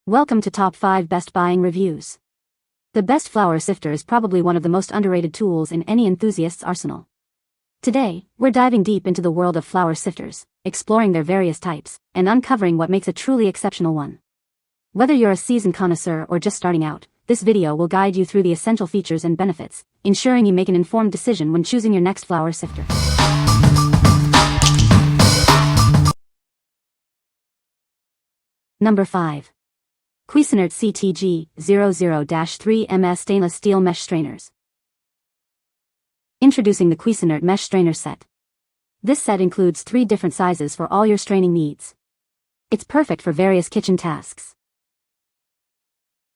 Welcome to Top 5 Best Buying Reviews. The best flower sifter is probably one of the most underrated tools in any enthusiast's arsenal. Today, we're diving deep into the world of flower sifters, exploring their various types, and uncovering what makes a truly exceptional one. Whether you're a seasoned connoisseur or just starting out, this video will guide you through the essential features and benefits, ensuring you make an informed decision when choosing your next flower sifter. Number 5. Cuisinart CTG00-3MS Stainless Steel Mesh Strainers. Introducing the Cuisinart Mesh Strainer Set. This set includes 3 different sizes for all your straining needs. It's perfect for various kitchen tasks.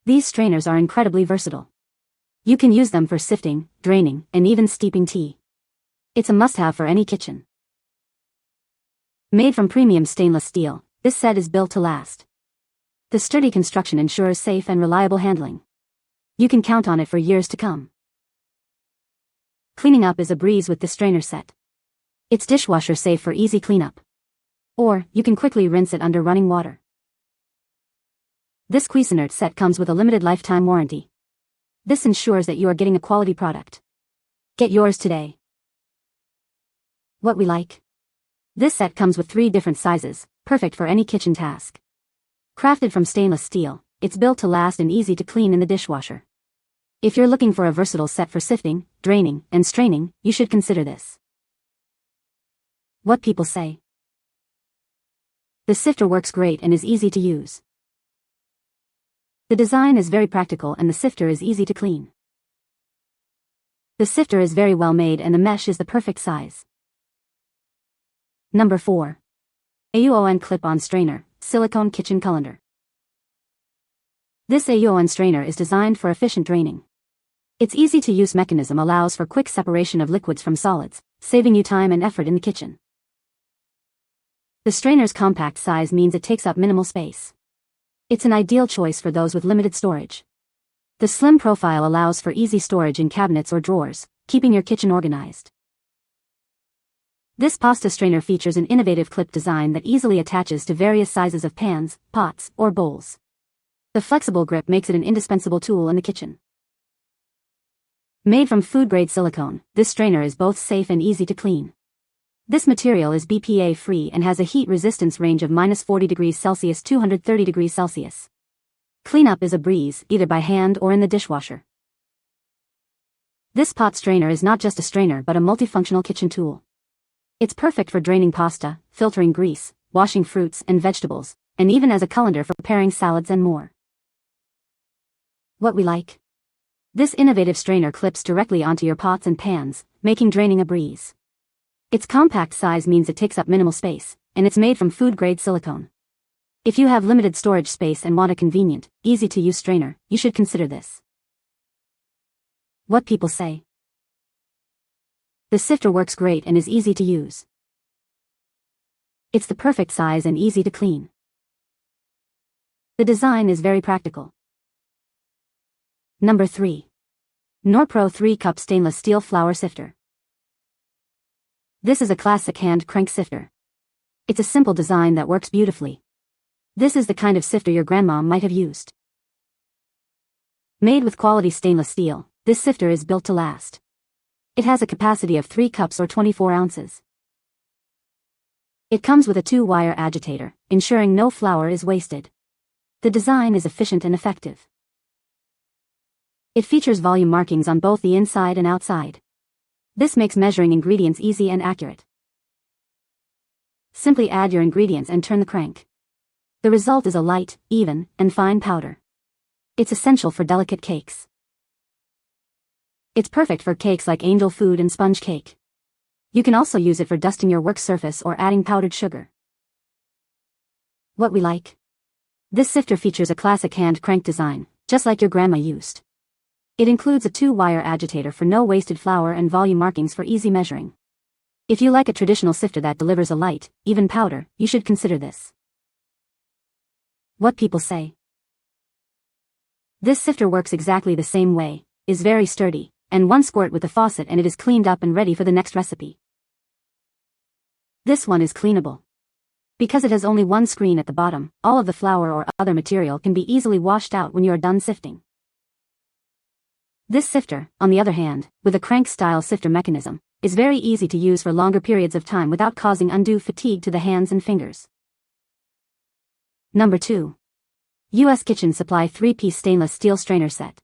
These strainers are incredibly versatile. You can use them for sifting, draining, and even steeping tea. It's a must-have for any kitchen. Made from premium stainless steel, this set is built to last. The sturdy construction ensures safe and reliable handling. You can count on it for years to come. Cleaning up is a breeze with this strainer set. It's dishwasher safe for easy cleanup. Or, you can quickly rinse it under running water. This Cuisinart set comes with a limited lifetime warranty. This ensures that you are getting a quality product. Get yours today. What we like. This set comes with 3 different sizes, perfect for any kitchen task. Crafted from stainless steel, it's built to last and easy to clean in the dishwasher. If you're looking for a versatile set for sifting, draining, and straining, you should consider this. What people say. The sifter works great and is easy to use. The design is very practical and the sifter is easy to clean. The sifter is very well made and the mesh is the perfect size. Number 4. AUOON Clip-On Strainer, Silicone Kitchen Colander. This AUOON strainer is designed for efficient draining. Its easy-to-use mechanism allows for quick separation of liquids from solids, saving you time and effort in the kitchen. The strainer's compact size means it takes up minimal space. It's an ideal choice for those with limited storage. The slim profile allows for easy storage in cabinets or drawers, keeping your kitchen organized. This pasta strainer features an innovative clip design that easily attaches to various sizes of pans, pots, or bowls. The flexible grip makes it an indispensable tool in the kitchen. Made from food-grade silicone, this strainer is both safe and easy to clean. This material is BPA-free and has a heat resistance range of -40°C to 230°C. Cleanup is a breeze, either by hand or in the dishwasher. This pot strainer is not just a strainer but a multifunctional kitchen tool. It's perfect for draining pasta, filtering grease, washing fruits and vegetables, and even as a colander for preparing salads and more. What we like. This innovative strainer clips directly onto your pots and pans, making draining a breeze. Its compact size means it takes up minimal space, and it's made from food-grade silicone. If you have limited storage space and want a convenient, easy-to-use strainer, you should consider this. What people say. The sifter works great and is easy to use. It's the perfect size and easy to clean. The design is very practical. Number 3. Norpro 3-Cup Stainless Steel Flower Sifter. This is a classic hand crank sifter. It's a simple design that works beautifully. This is the kind of sifter your grandma might have used. Made with quality stainless steel, this sifter is built to last. It has a capacity of 3 cups or 24 ounces. It comes with a 2-wire agitator, ensuring no flour is wasted. The design is efficient and effective. It features volume markings on both the inside and outside. This makes measuring ingredients easy and accurate. Simply add your ingredients and turn the crank. The result is a light, even, and fine powder. It's essential for delicate cakes. It's perfect for cakes like angel food and sponge cake. You can also use it for dusting your work surface or adding powdered sugar. What we like. This sifter features a classic hand crank design, just like your grandma used. It includes a 2-wire agitator for no wasted flour and volume markings for easy measuring. If you like a traditional sifter that delivers a light, even powder, you should consider this. What people say. This sifter works exactly the same way, is very sturdy, and one squirt with the faucet and it is cleaned up and ready for the next recipe. This one is cleanable. Because it has only one screen at the bottom, all of the flour or other material can be easily washed out when you are done sifting. This sifter, on the other hand, with a crank-style sifter mechanism, is very easy to use for longer periods of time without causing undue fatigue to the hands and fingers. Number 2. U.S. Kitchen Supply 3-piece stainless steel strainer set.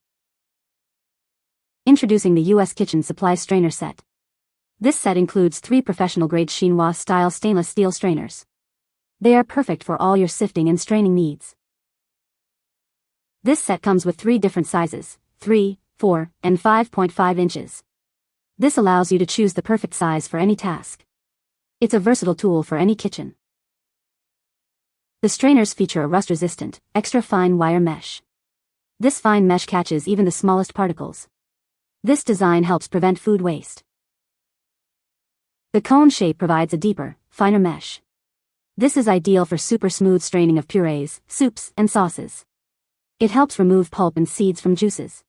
Introducing the U.S. Kitchen Supply strainer set. This set includes 3 professional-grade chinois-style stainless steel strainers. They are perfect for all your sifting and straining needs. This set comes with 3 different sizes, 3, 4, and 5.5 inches. This allows you to choose the perfect size for any task. It's a versatile tool for any kitchen. The strainers feature a rust-resistant, extra-fine wire mesh. This fine mesh catches even the smallest particles. This design helps prevent food waste. The cone shape provides a deeper, finer mesh. This is ideal for super smooth straining of purees, soups, and sauces. It helps remove pulp and seeds from juices.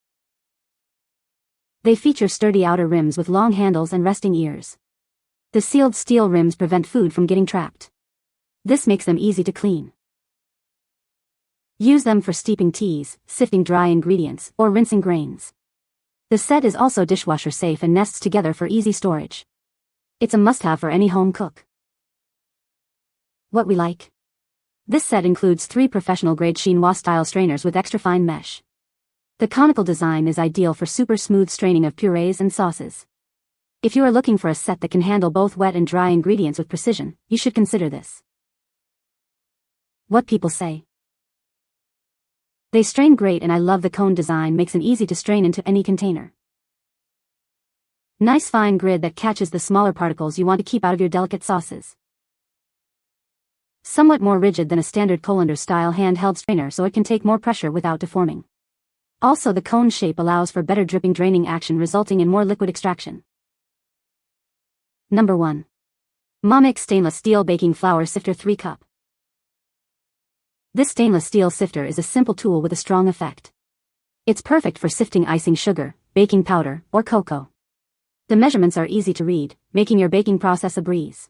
They feature sturdy outer rims with long handles and resting ears. The sealed steel rims prevent food from getting trapped. This makes them easy to clean. Use them for steeping teas, sifting dry ingredients, or rinsing grains. The set is also dishwasher safe and nests together for easy storage. It's a must-have for any home cook. What we like. This set includes 3 professional-grade chinois-style strainers with extra-fine mesh. The conical design is ideal for super smooth straining of purees and sauces. If you are looking for a set that can handle both wet and dry ingredients with precision, you should consider this. What people say. They strain great, and I love the cone design, makes it easy to strain into any container. Nice fine grid that catches the smaller particles you want to keep out of your delicate sauces. Somewhat more rigid than a standard Colander style handheld strainer, so it can take more pressure without deforming. Also, the cone shape allows for better dripping draining action, resulting in more liquid extraction. Number 1. MaMix Stainless Steel Baking Flour Sifter 3 Cup. This stainless steel sifter is a simple tool with a strong effect. It's perfect for sifting icing sugar, baking powder, or cocoa. The measurements are easy to read, making your baking process a breeze.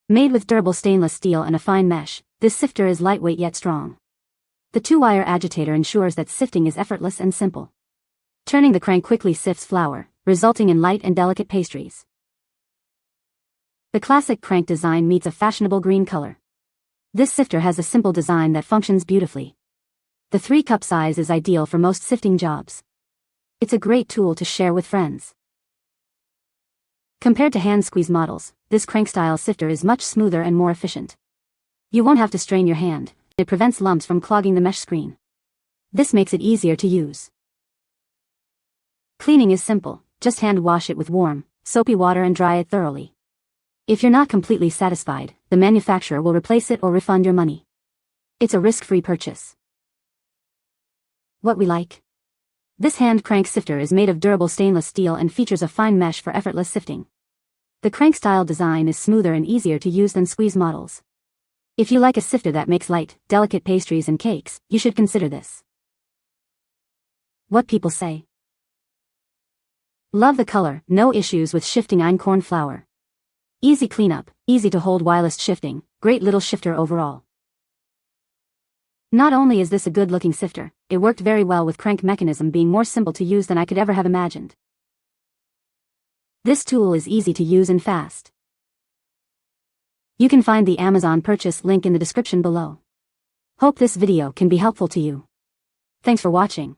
Made with durable stainless steel and a fine mesh, this sifter is lightweight yet strong. The 2-wire agitator ensures that sifting is effortless and simple. Turning the crank quickly sifts flour, resulting in light and delicate pastries. The classic crank design meets a fashionable green color. This sifter has a simple design that functions beautifully. The 3-cup size is ideal for most sifting jobs. It's a great tool to share with friends. Compared to hand squeeze models, this crank-style sifter is much smoother and more efficient. You won't have to strain your hand. It prevents lumps from clogging the mesh screen. This makes it easier to use. Cleaning is simple. Just hand wash it with warm, soapy water and dry it thoroughly. If you're not completely satisfied, the manufacturer will replace it or refund your money. It's a risk-free purchase. What we like. This hand crank sifter is made of durable stainless steel and features a fine mesh for effortless sifting. The crank-style design is smoother and easier to use than squeeze models. If you like a sifter that makes light, delicate pastries and cakes, you should consider this. What people say. Love the color, no issues with shifting einkorn flour. Easy cleanup, easy to hold whilst shifting, great little shifter overall. Not only is this a good-looking sifter, it worked very well with crank mechanism being more simple to use than I could ever have imagined. This tool is easy to use and fast. You can find the Amazon purchase link in the description below. Hope this video can be helpful to you. Thanks for watching.